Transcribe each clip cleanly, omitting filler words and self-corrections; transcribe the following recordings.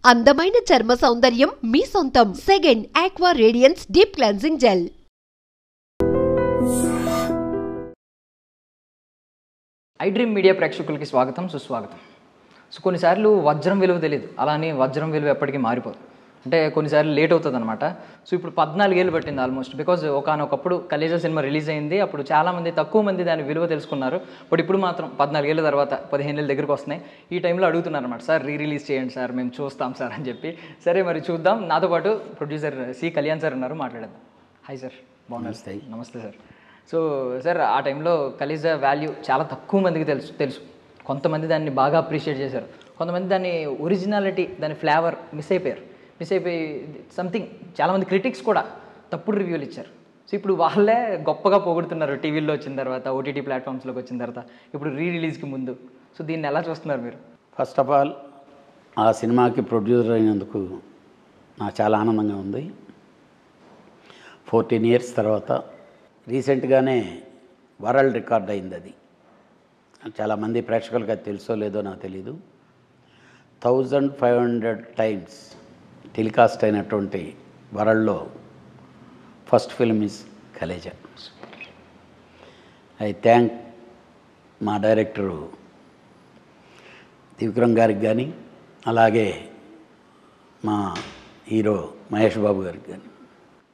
అందమైన చర్మ సౌందర్యం మీ సొంతం. Second aqua radiance deep cleansing gel. I dream media ప్రేక్షకులకి స్వాగతం, సుస్వాగతం. సో కొన్నిసార్లు వజ్రం విలువ తెలియదు, అలానే వజ్రం విలువ ఎప్పటికీ మారిపోదు. అంటే కొన్నిసార్లు లేట్ అవుతుంది అనమాట. సో ఇప్పుడు 14 ఏళ్ళు పట్టింది ఆల్మోస్ట్. బికాజ్ ఒకనొకప్పుడు కలేజా సినిమా రిలీజ్ అయింది, అప్పుడు చాలామంది తక్కువ మంది దాని విలువ తెలుసుకున్నారు. బట్ ఇప్పుడు మాత్రం 14 ఏళ్ళ తర్వాత 15 ఏళ్ళ దగ్గరకు వస్తున్నాయి. ఈ టైంలో అడుగుతున్నారు అనమాట, సార్ రిలీజ్ చేయండి సార్, మేము చూస్తాం సార్ అని చెప్పి. సరే మరి చూద్దాం. నాతో పాటు ప్రొడ్యూసర్ సి కళ్యాణ్ సార్ ఉన్నారు, మాట్లాడేద్దాం. హాయ్ సార్, బాగున్నారు? నమస్తే సార్. సో సార్, ఆ టైంలో కలేజా వాల్యూ చాలా తక్కువ మందికి తెలుసు. కొంతమంది దాన్ని బాగా అప్రిషియేట్ చేశారు, కొంతమంది దాన్ని ఒరిజినాలిటీ, దాని ఫ్లేవర్ మిస్ అయిపోయి సంథింగ్ చాలామంది క్రిటిక్స్ కూడా తప్పుడు రివ్యూలు ఇచ్చారు. సో ఇప్పుడు వాళ్ళే గొప్పగా పొగుడుతున్నారు టీవీల్లో వచ్చిన తర్వాత, ఓటీటీ ప్లాట్ఫామ్స్లోకి వచ్చిన తర్వాత, ఇప్పుడు రిలీజ్కి ముందు. సో దీన్ని ఎలా చూస్తున్నారు మీరు? ఫస్ట్ ఆఫ్ ఆల్, ఆ సినిమాకి ప్రొడ్యూసర్ అయినందుకు నాకు చాలా ఆనందంగా ఉంది. 14 ఇయర్స్ తర్వాత రీసెంట్గానే వరల్డ్ రికార్డ్ అయింది. అది చాలామంది ప్రేక్షకులకు అది తెలుసో లేదో నాకు తెలీదు. 1500 టైమ్స్ టెలికాస్ట్ అయినటువంటి వరల్డ్లో first film is Khaleja. I thank మా డైరెక్టరు త్రివిక్రమ్ గారికి కానీ, అలాగే మా హీరో మహేష్ బాబు గారికి కానీ.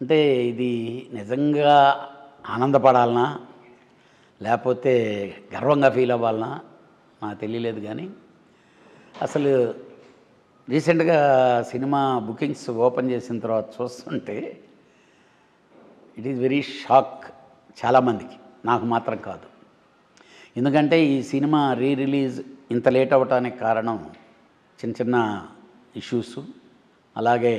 అంటే ఇది నిజంగా ఆనందపడాలనా లేకపోతే గర్వంగా ఫీల్ అవ్వాలనా నాకు తెలియలేదు. కానీ అసలు రీసెంట్గా సినిమా బుకింగ్స్ ఓపెన్ చేసిన తర్వాత చూస్తుంటే ఇట్ ఈజ్ వెరీ షాక్ చాలామందికి, నాకు మాత్రం కాదు. ఎందుకంటే ఈ సినిమా రిలీజ్ ఇంత లేట్ అవ్వటానికి కారణం చిన్న ఇష్యూస్. అలాగే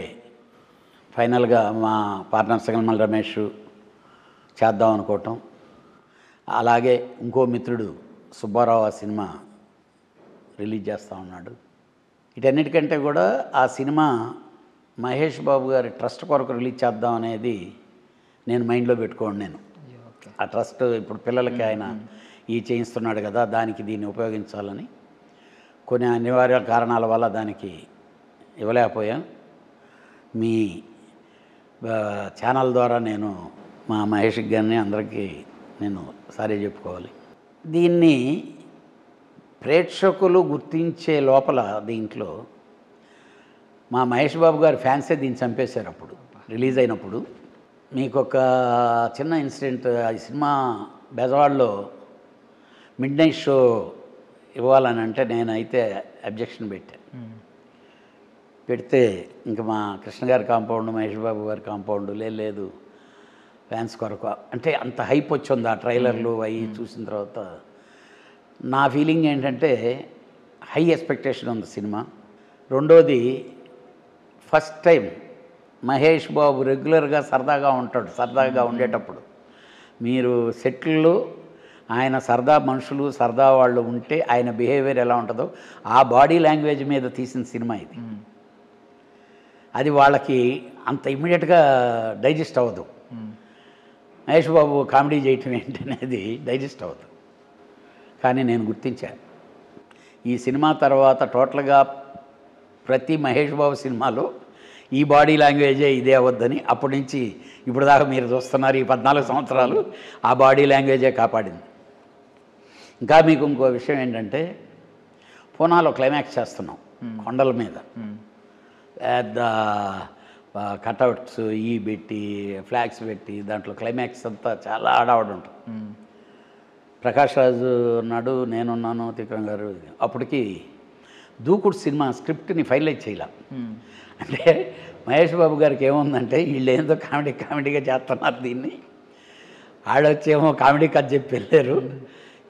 ఫైనల్గా మా పార్ట్నర్ సంగమల్ రమేష్ చేద్దాం అనుకోవటం, అలాగే ఇంకో మిత్రుడు సుబ్బారావు ఆ సినిమా రిలీజ్ చేస్తూ ఉన్నాడు. వీటన్నిటికంటే కూడా ఆ సినిమా మహేష్ బాబు గారి ట్రస్ట్ కొరకు రిలీజ్ చేద్దాం అనేది నేను మైండ్లో పెట్టుకోండి. నేను ఆ ట్రస్ట్ ఇప్పుడు పిల్లలకి ఆయన చేయిస్తున్నాడు కదా, దానికి దీన్ని ఉపయోగించాలని కొన్ని అనివార్య కారణాల వల్ల దానికి ఇవ్వలేకపోయాం. మీ ఛానల్ ద్వారా నేను మా మహేష్కి గారిని అందరికీ నేను సారీ చెప్పుకోవాలి. దీన్ని ప్రేక్షకులు గుర్తించే లోపల దీంట్లో మా మహేష్ బాబు గారి ఫ్యాన్సే దీన్ని చంపేశారు. అప్పుడు రిలీజ్ అయినప్పుడు మీకు ఒక చిన్న ఇన్సిడెంట్. ఈ సినిమా బెజవాడలో మిడ్ నైట్ షో ఇవ్వాలని అంటే నేనైతే అబ్జెక్షన్ పెడితే ఇంకా మా కృష్ణ గారి కాంపౌండ్, మహేష్ బాబు గారి కాంపౌండ్ లేదు ఫ్యాన్స్ కొరకు అంటే అంత హైప్ వచ్చింది. ఆ ట్రైలర్లు అవి చూసిన తర్వాత నా ఫీలింగ్ ఏంటంటే హై ఎక్స్పెక్టేషన్ ఉంది సినిమా. రెండోది, ఫస్ట్ టైం మహేష్ బాబు రెగ్యులర్గా సరదాగా ఉంటాడు. సరదాగా ఉండేటప్పుడు మీరు సెట్లో ఆయన సరదా మనుషులు, సరదా వాళ్ళు ఉంటే ఆయన బిహేవియర్ ఎలా ఉంటుందో ఆ బాడీ లాంగ్వేజ్ మీద తీసిన సినిమా ఇది. అది వాళ్ళకి అంత ఇమ్మీడియట్గా డైజెస్ట్ అవ్వదు. మహేష్ బాబు కామెడీ చేయటం ఏంటనేది డైజెస్ట్ అవ్వదు. కానీ నేను గుర్తించాను ఈ సినిమా తర్వాత టోటల్గా ప్రతి మహేష్ బాబు సినిమాలో ఈ బాడీ లాంగ్వేజే ఇదే అవ్వద్దని. అప్పటి నుంచి ఇప్పుడు దాకా మీరు చూస్తున్నారు, ఈ 14 సంవత్సరాలు ఆ బాడీ లాంగ్వేజే కాపాడింది. ఇంకా మీకు ఇంకో విషయం ఏంటంటే, పూనాలో క్లైమాక్స్ చేస్తున్నాం కొండల మీద, పెద్ద కటౌట్స్ పెట్టి ఫ్లాగ్స్ పెట్టి దాంట్లో క్లైమాక్స్ అంతా చాలా ఆడావాడు ఉంటుంది. ప్రకాష్ రాజు ఉన్నాడు, నేనున్నాను, త్రివిక్రమ్ గారు. అప్పటికి దూకుడు సినిమా స్క్రిప్ట్ని ఫైనలైజ్ చేయలే. అంటే మహేష్ బాబు గారికి ఏముందంటే వీళ్ళు ఏందో కామెడీగా చేస్తున్నారు దీన్ని, ఆడొచ్చేమో కామెడీ కథ చెప్పి వెళ్ళారు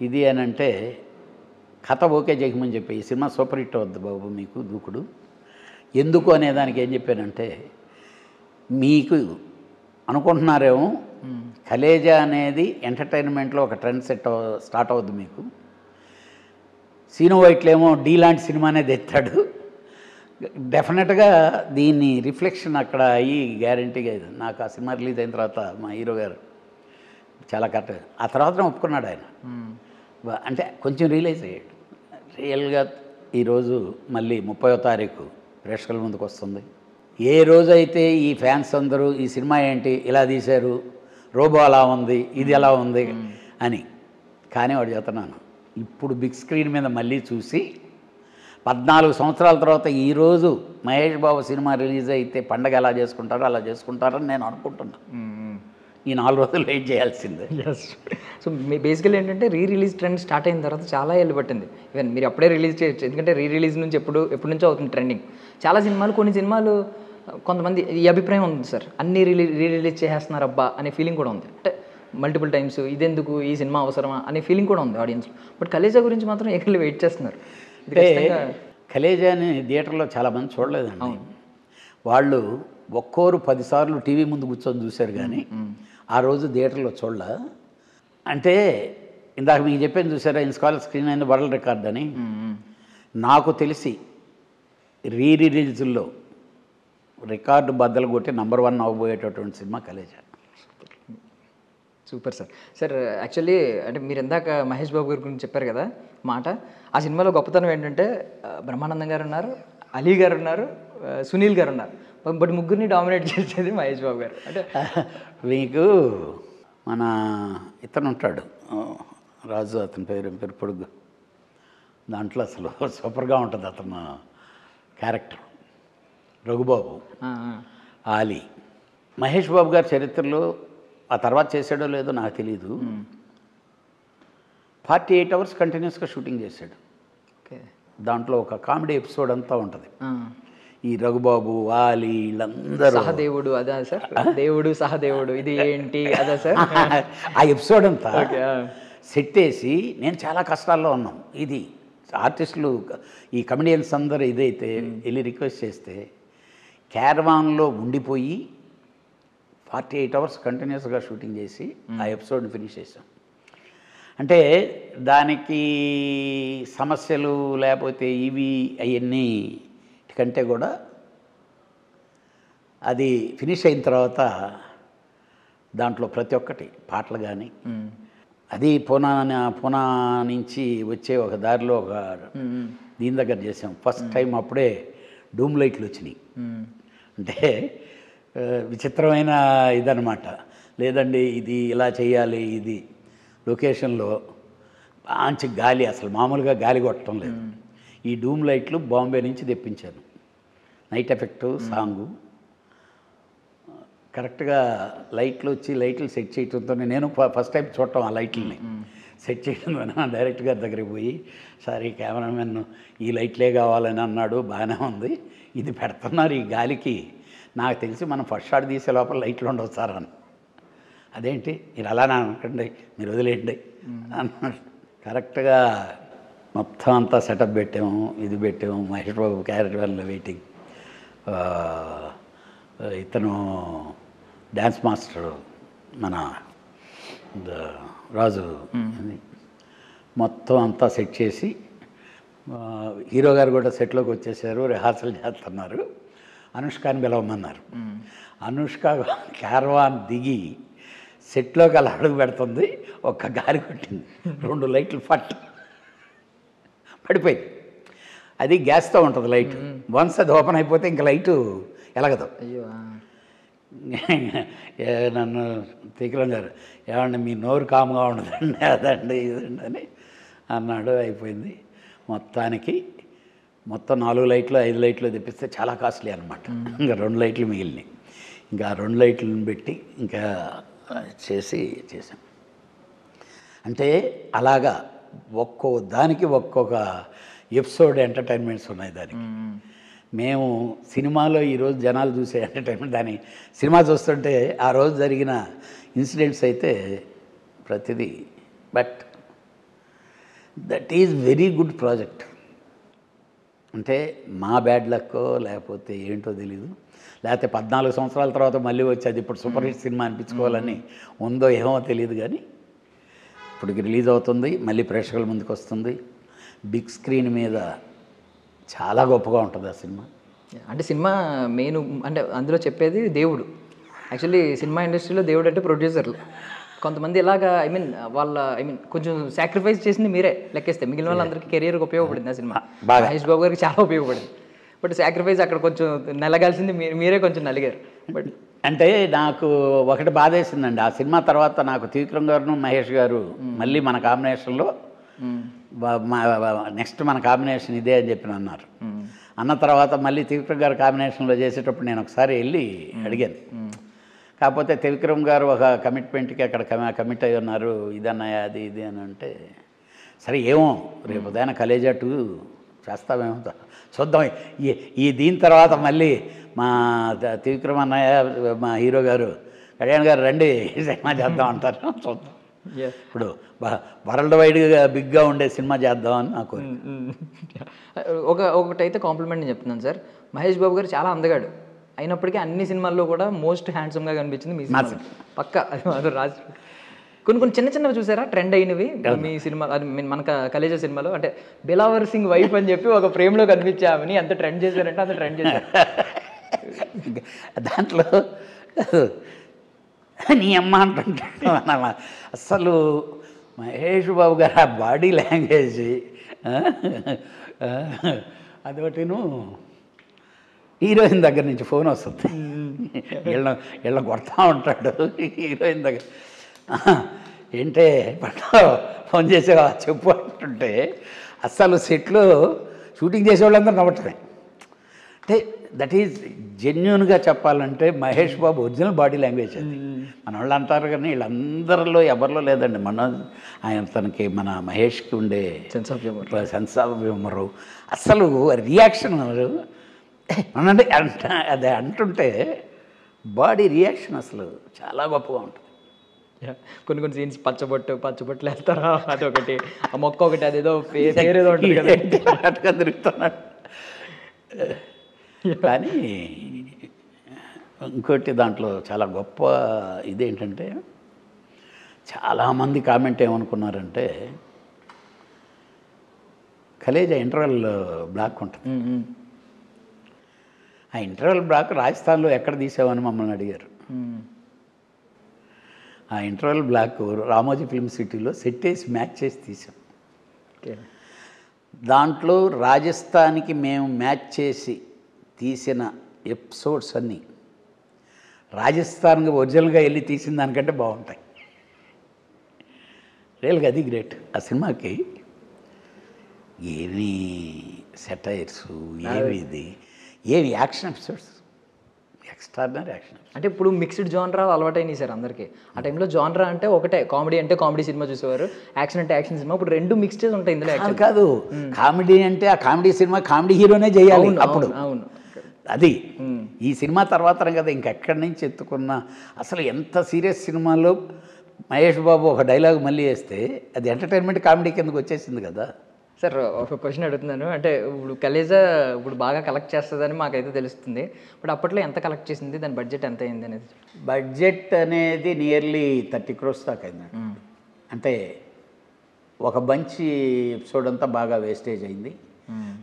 ఇది అని అంటే కథ ఓకే చేయమని చెప్పి ఈ సినిమా సూపర్ హిట్ అవుద్ది బాబు మీకు దూకుడు. ఎందుకు అనేదానికి ఏం చెప్పానంటే, మీకు అనుకుంటున్నారేమో కలేజా అనేది ఎంటర్టైన్మెంట్లో ఒక ట్రెండ్ స్టార్ట్ అవుద్ది మీకు. సీను వైట్లేమో డీ లాంటి సినిమానే తెస్తాడు. డెఫినెట్గా దీన్ని రిఫ్లెక్షన్ అక్కడ అయ్యి గ్యారంటీగా ఇది. నాకు ఆ సినిమా రిలీజ్ అయిన తర్వాత మా హీరో గారు చాలా కరెక్ట్, ఆ తర్వాత ఒప్పుకున్నాడు ఆయన. అంటే కొంచెం రియలైజ్ అయ్యాడు. రియల్గా ఈరోజు మళ్ళీ 30వ తారీఖు ప్రేక్షకుల ముందుకు వస్తుంది. ఏ రోజైతే ఈ ఫ్యాన్స్ అందరూ ఈ సినిమా ఏంటి ఇలా తీశారు, రోబో అలా ఉంది, ఇది ఎలా ఉంది అని, కానీ వాడు చెప్తున్నాను ఇప్పుడు బిగ్ స్క్రీన్ మీద మళ్ళీ చూసి 14 సంవత్సరాల తర్వాత ఈరోజు మహేష్ బాబు సినిమా రిలీజ్ అయితే పండగ ఎలా చేసుకుంటారో అలా చేసుకుంటారని నేను అనుకుంటున్నా. ఈ 4 రోజులు వెయిట్ చేయాల్సిందే. సో మీ బేసికల్ ఏంటంటే రిలీజ్ ట్రెండ్ స్టార్ట్ అయిన తర్వాత చాలా ఏళ్ళు పట్టింది. ఈవెన్ మీరు అప్పుడే రిలీజ్ చేయొచ్చు, ఎందుకంటే రిలీజ్ నుంచి ఎప్పటి నుంచో అవుతుంది ట్రెండింగ్. చాలా సినిమాలు, కొన్ని సినిమాలు కొంతమంది ఈ అభిప్రాయం ఉంది సార్, అన్నీ రిలీజ్ చేసేస్తున్నారు అబ్బా అనే ఫీలింగ్ కూడా ఉంది. అంటే మల్టిపుల్ టైమ్స్ ఇదెందుకు, ఈ సినిమా అవసరమా అనే ఫీలింగ్ కూడా ఉంది ఆడియన్స్లో. బట్ కలేజా గురించి మాత్రం ఎక్కడ వెయిట్ చేస్తున్నారు. అంటే కలేజాని థియేటర్లో చాలామంది చూడలేదండి. వాళ్ళు ఒక్కోరు 10 సార్లు టీవీ ముందు కూర్చొని చూశారు, కానీ ఆ రోజు థియేటర్లో చూడలే. అంటే ఇందాక మీకు చెప్పాను చూసారా, ఇన్స్కాల్ స్క్రీన్ అయింది వరల్డ్ రికార్డ్ అని. నాకు తెలిసి రిలీజుల్లో రికార్డు బద్దలు కొట్టి నంబర్ 1 అవ్వబోయేటటువంటి cinema Khaleja. Super sir. Sir actually అంటే మీరు ఇందాక మహేష్ బాబు గారి గురించి చెప్పారు కదా మాట, ఆ సినిమాలో గొప్పతనం ఏంటంటే బ్రహ్మానందం గారు ఉన్నారు, అలీ గారు ఉన్నారు, సునీల్ గారు ఉన్నారు. బట్ ముగ్గురిని డామినేట్ చేసేది మహేష్ బాబు గారు. అంటే మీకు మన ఇతను ఉంటాడు రాజు, అతని పేరు పొడుగు, దాంట్లో అసలు సూపర్గా ఉంటుంది అతను క్యారెక్టర్. రఘుబాబు, ఆలీ. మహేష్ బాబు గారి చరిత్రలో ఆ తర్వాత చేసాడో లేదో నాకు తెలీదు, 48 అవర్స్ కంటిన్యూస్గా షూటింగ్ చేశాడు. ఓకే. దాంట్లో ఒక కామెడీ ఎపిసోడ్ అంతా ఉంటుంది. ఈ రఘుబాబు, ఆలీ వీళ్ళందరూ, సహదేవుడు అదా సార్, దేవుడు సహదేవుడు ఇది ఏంటి అదా సార్, ఆ ఎపిసోడ్ అంతా సెట్ వేసి నేను చాలా కష్టాల్లో ఉన్నాం. ఇది ఆర్టిస్టులు ఈ కమెడియన్స్ అందరూ ఇదైతే వెళ్ళి రిక్వెస్ట్ చేస్తే క్యారవాన్లో ఉండిపోయి 48 అవర్స్ కంటిన్యూస్గా షూటింగ్ చేసి ఆ ఎపిసోడ్ని ఫినిష్ చేసాం. అంటే దానికి సమస్యలు లేకపోతే ఇవి అవన్నీ కంటే కూడా అది ఫినిష్ అయిన తర్వాత దాంట్లో ప్రతి ఒక్కటి పాటలు కానీ, అది పూనా నుంచి వచ్చే ఒక దారిలో ఒక దీని దగ్గర చేసాం ఫస్ట్ టైం. అప్పుడే డూమ్ లైట్లు వచ్చినాయి. అంటే విచిత్రమైన ఇదనమాట. లేదండి ఇది ఇలా చేయాలి, ఇది లొకేషన్లో మంచి గాలి, అసలు మామూలుగా గాలి కొట్టడం లేదు. ఈ డూమ్ లైట్లు బాంబే నుంచి తెప్పించాను. నైట్ ఎఫెక్టు సాంగు కరెక్ట్గా లైట్లు వచ్చి లైట్లు సెట్ చేయడంతో నేను ఫస్ట్ టైం చూడటం ఆ లైట్లని సెట్ చేయడంతో డైరెక్ట్ గారి దగ్గరికి పోయి, సార్ ఈ కెమెరామెన్ ఈ లైట్లే కావాలని అన్నాడు, బాగానే ఉంది, ఇది పెడుతున్నారు ఈ గాలికి, నాకు తెలిసి మనం ఫస్ట్ షాట్ తీసే లోపల లైట్లు ఉండవు సార్ అని. అదేంటి మీరు అలా అనకండి, మీరు వదిలేయండి అన్నాడు. కరెక్ట్గా మొత్తం అంతా సెటప్ పెట్టాము, ఇది పెట్టాము. మహేష్ బాబు క్యారెక్టర్ వల్ల వెయిటింగ్, ఇతను డ్యాన్స్ మాస్టర్ మన రాజు, మొత్తం అంతా సెట్ చేసి హీరో గారు కూడా సెట్లోకి వచ్చేసారు, రిహార్సల్ చేస్తున్నారు. అనుష్కని పిలవమన్నారు. అనుష్క క్యారవాన్ దిగి సెట్లోకి అలా అడుగు పెడుతుంది, ఒక్క గాలి కొట్టింది, 2 లైట్లు పడిపోయింది. అది గ్యాస్తో ఉంటుంది లైట్, వన్స్ అది ఓపెన్ అయిపోతే ఇంకా లైటు ఎలగదు. అయ్యో. నన్ను త్రికరణ్ గారు, ఏమండి మీ నోరు కామ్గా ఉండదండి, అదండి ఇదండి అని అన్నాడు. అయిపోయింది. మొత్తం 4 లైట్లు 5 లైట్లు తెప్పిస్తే చాలా కాస్ట్లీ అనమాట. ఇంకా 2 లైట్లు మిగిలినాయి. ఇంకా ఆ 2 లైట్లను పెట్టి ఇంకా చేసాం. అంటే అలాగా ఒక్కో దానికి ఒక్కొక్క ఎపిసోడ్ ఎంటర్టైన్మెంట్స్ ఉన్నాయి దానికి. మేము సినిమాలో ఈరోజు జనాలు చూసే ఎంటర్టైన్మెంట్, దాని సినిమా చూస్తుంటే ఆ రోజు జరిగిన ఇన్సిడెంట్స్ అయితే ప్రతిదీ. But that is very good project. అంటే మా బ్యాడ్ లక్కో లేకపోతే ఏంటో తెలీదు, లేకపోతే 14 సంవత్సరాల తర్వాత మళ్ళీ వచ్చి అది ఇప్పుడు సూపర్ హిట్ సినిమా అనిపించుకోవాలని ఉందో ఏమో తెలియదు, కానీ ఇప్పటికి రిలీజ్ అవుతుంది, మళ్ళీ ప్రేక్షకుల ముందుకు వస్తుంది. బిగ్ స్క్రీన్ మీద చాలా గొప్పగా ఉంటుంది ఆ సినిమా. అంటే సినిమా మెయిన్ అంటే అందులో చెప్పేది దేవుడు. యాక్చువల్లీ సినిమా ఇండస్ట్రీలో దేవుడు అంటే ప్రొడ్యూసర్లు. కొంతమంది ఇలాగా కొంచెం సాక్రిఫైస్ చేసింది మీరే లెక్కేస్తే, మిగిలిన వాళ్ళందరికీ కెరియర్కి ఉపయోగపడింది ఆ సినిమా. మహేష్ బాబు గారికి చాలా ఉపయోగపడింది. బట్ సాక్రిఫైస్ అక్కడ కొంచెం నలగాల్సింది మీరే కొంచెం నలిగారు. బట్ అంటే నాకు ఒకటి బాధేసిందండి, ఆ సినిమా తర్వాత నాకు త్రివిక్రమ్ గారు మహేష్ గారు మళ్ళీ మన కాంబినేషన్లో నెక్స్ట్ మన కాంబినేషన్ ఇదే అని చెప్పి అన్నారు. అన్న తర్వాత మళ్ళీ త్రివిక్రమ్ గారు కాంబినేషన్లో చేసేటప్పుడు నేను ఒకసారి వెళ్ళి అడిగాను. కాకపోతే త్రివిక్రమ్ గారు ఒక కమిట్మెంట్కి అక్కడ కమిట్ అయి ఉన్నారు, ఇదన్నాయా అది ఇది అని అంటే, సరే ఏమో రేపు ఉదయం కలేజా 2 చేస్తామేమో చూద్దాం. దీని తర్వాత మళ్ళీ మా త్రివిక్రమ్ అన్నయ్య మా హీరో గారు కళ్యాణ్ గారు రండి సినిమా చేద్దాం అంటారు. చూద్దాం, ఇప్పుడు వరల్డ్ వైడ్గా బిగ్గా ఉండే సినిమా చేద్దామని నాకు. ఒకటైతే కాంప్లిమెంట్ నేను చెప్తున్నాను సార్, మహేష్ బాబు గారు చాలా అందగాడు అయినప్పటికీ అన్ని సినిమాల్లో కూడా మోస్ట్ హ్యాండ్సమ్గా కనిపించింది మీ సినిమా. పక్క అది రాజు కొన్ని చిన్న చిన్నవి చూసారా ట్రెండ్ అయినవి మీ సినిమా, అది మన కలేజా సినిమాలో, అంటే బిలావర్ సింగ్ వైఫ్ అని చెప్పి ఒక ఫ్రేమ్లో కనిపించామని ఎంత ట్రెండ్ చేశారంటే అంత ట్రెండ్ చేశారు. దాంట్లో నీ అమ్మ అంటుంటా అసలు మహేష్ బాబు గారు ఆ బాడీ లాంగ్వేజ్ అదొకటిను. హీరోయిన్ దగ్గర నుంచి ఫోన్ వస్తుంది, వీళ్ళ కొడతా ఉంటాడు హీరోయిన్ దగ్గర, ఏంటే పట్ల ఫోన్ చేసేవా చెప్పు అంటుంటే అస్సలు సెట్లో షూటింగ్ చేసేవాళ్ళందరూ నవ్వటమే. అంటే దట్ ఈజ్ జెన్యున్గా చెప్పాలంటే Mahesh Babu original body language అది. మన వాళ్ళు అంటారు కానీ వీళ్ళందరిలో ఎవరిలో లేదండి. ఆయన తనకి మన మహేష్కి ఉండే సెన్స్ ఆఫ్ హ్యూమరు, అసలు రియాక్షన్ అంటే అది అంటుంటే బాడీ రియాక్షన్ అసలు చాలా గొప్పగా ఉంటుంది. కొన్ని సీన్స్ పచ్చబొట్లు వేస్తారా, అదొకటి ఆ మొక్క ఒకటి అదేదో పేరేదో ఉంటుంది కదా అటుగా తిరుగుతున్నాడు. కానీ ఇంకోటి దాంట్లో చాలా గొప్ప ఇదేంటంటే చాలామంది కామెంట్ ఏమనుకున్నారంటే కలేజా ఇంటర్వెల్ బ్లాక్ ఉంటుంది, ఆ ఇంటర్వెల్ బ్లాక్ రాజస్థాన్లో ఎక్కడ తీసావని మమ్మల్ని అడిగారు. ఆ ఇంటర్వెల్ బ్లాక్ రామోజీ ఫిల్మ్ సిటీలో సెట్ వేసి మ్యాచ్ చేసి తీసాం. దాంట్లో రాజస్థాన్కి మేము మ్యాచ్ చేసి తీసిన ఎపిసోడ్స్ అన్నీ రాజస్థాన్కి ఒరిజినల్గా వెళ్ళి తీసిన దానికంటే బాగుంటాయి. రియల్గా అది గ్రేట్. ఆ సినిమాకి ఏమి సెటైర్స్, ఏమి యాక్షన్ ఎపిసోడ్స్, ఎక్స్ట్రాడినరీ యాక్షన్. అంటే ఇప్పుడు మిక్స్డ్ జాన్రా అలవాటైనాయి సార్ అందరికీ. ఆ టైంలో జాన్రా అంటే ఒకటే, కామెడీ అంటే కామెడీ సినిమా చూసేవారు, యాక్షన్ అంటే యాక్షన్ సినిమా. ఇప్పుడు రెండు మిక్స్డ్ ఉంటాయి ఇందులో. కాదు, కామెడీ అంటే ఆ కామెడీ సినిమా కామెడీ హీరోనే చేయాలి అప్పుడు. అవును, అది ఈ సినిమా తర్వాత కదా ఇంకెక్కడి నుంచి ఎత్తుకున్న. అసలు ఎంత సీరియస్ సినిమాలో మహేష్ బాబు ఒక డైలాగ్ మళ్ళీ వేస్తే అది ఎంటర్టైన్మెంట్ కామెడీ కిందకు వచ్చేసింది కదా. సార్ ఒక క్వశ్చన్ అడుగుతున్నాను, అంటే ఇప్పుడు కలేజా ఇప్పుడు బాగా కలెక్ట్ చేస్తుందని మాకైతే తెలుస్తుంది, బట్ అప్పట్లో ఎంత కలెక్ట్ చేసింది, దాని బడ్జెట్ ఎంత అయింది అనేది? బడ్జెట్ అనేది నియర్లీ 30 crores దాకా అయింది. అంటే ఒక మంచి ఎపిసోడ్ అంతా బాగా వేస్టేజ్ అయింది.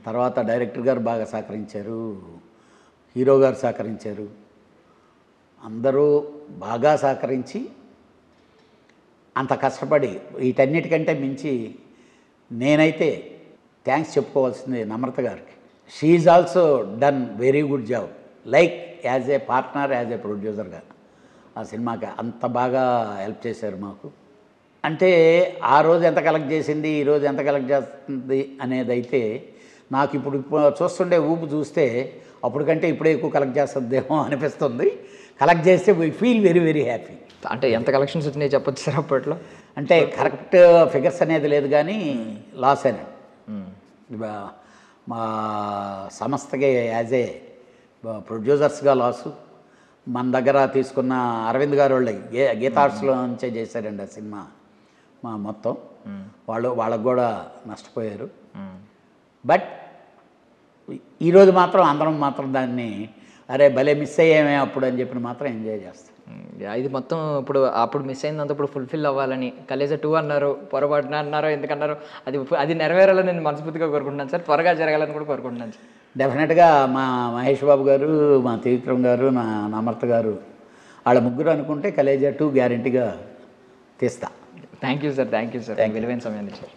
తర్వాత డైరెక్టర్ గారు బాగా సహకరించారు, హీరో గారు సహకరించారు, అందరూ బాగా సహకరించి అంత కష్టపడి వీటన్నిటికంటే మించి నేనైతే థ్యాంక్స్ చెప్పుకోవాల్సింది నమ్రత గారికి. She is also done very good job, like as a partner, as a ప్రొడ్యూసర్గా ఆ సినిమాకి అంత బాగా హెల్ప్ చేశారు మాకు. అంటే ఆ రోజు ఎంత కలెక్ట్ చేసింది, ఈరోజు ఎంత కలెక్ట్ చేస్తుంది అనేది అయితే నాకు ఇప్పుడు చూస్తుండే ఊపు చూస్తే అప్పుడు కంటే ఇప్పుడే ఎక్కువ కలెక్ట్ చేస్తుందేమో అనిపిస్తుంది. కలెక్ట్ చేస్తే we feel very very happy. అంటే ఎంత కలెక్షన్స్ వచ్చినాయి చెప్పొచ్చు సార్ అప్పట్లో? అంటే కరెక్ట్ ఫిగర్స్ అనేది లేదు కానీ లాస్ అయినా మా సంస్థకి యాజ్ ఏ ప్రొడ్యూసర్స్గా లాసు. మన దగ్గర తీసుకున్న అరవింద్ గారు వాళ్ళకి గీతార్ట్స్లో నుంచే చేశారండి ఆ సినిమా మా మొత్తం. వాళ్ళకు కూడా నష్టపోయారు. బట్ ఈరోజు మాత్రం అందరం మాత్రం దాన్ని అరే భలే మిస్ అయ్యామే అప్పుడు అని చెప్పి మాత్రం ఎంజాయ్ చేస్తాం. ఇది మొత్తం ఇప్పుడు అప్పుడు మిస్ అయిందంతా ఇప్పుడు ఫుల్ఫిల్ అవ్వాలని కలేజా 2 అన్నారు, పొరపాటున అన్నారో ఎందుకన్నారో అది నెరవేరాలని నేను మనస్ఫూర్తిగా కోరుకుంటున్నాను సార్. త్వరగా జరగాలని కూడా కోరుకుంటున్నాను సార్. డెఫినెట్గా మా మహేష్ బాబు గారు, మా త్రివిక్రమ్ గారు, నా నమ్రత గారు వాళ్ళ ముగ్గురు అనుకుంటే కలేజా 2 గ్యారెంటీగా తీస్తా. Thank you sir, thank you sir, విలువైన సమయాన్ని సార్.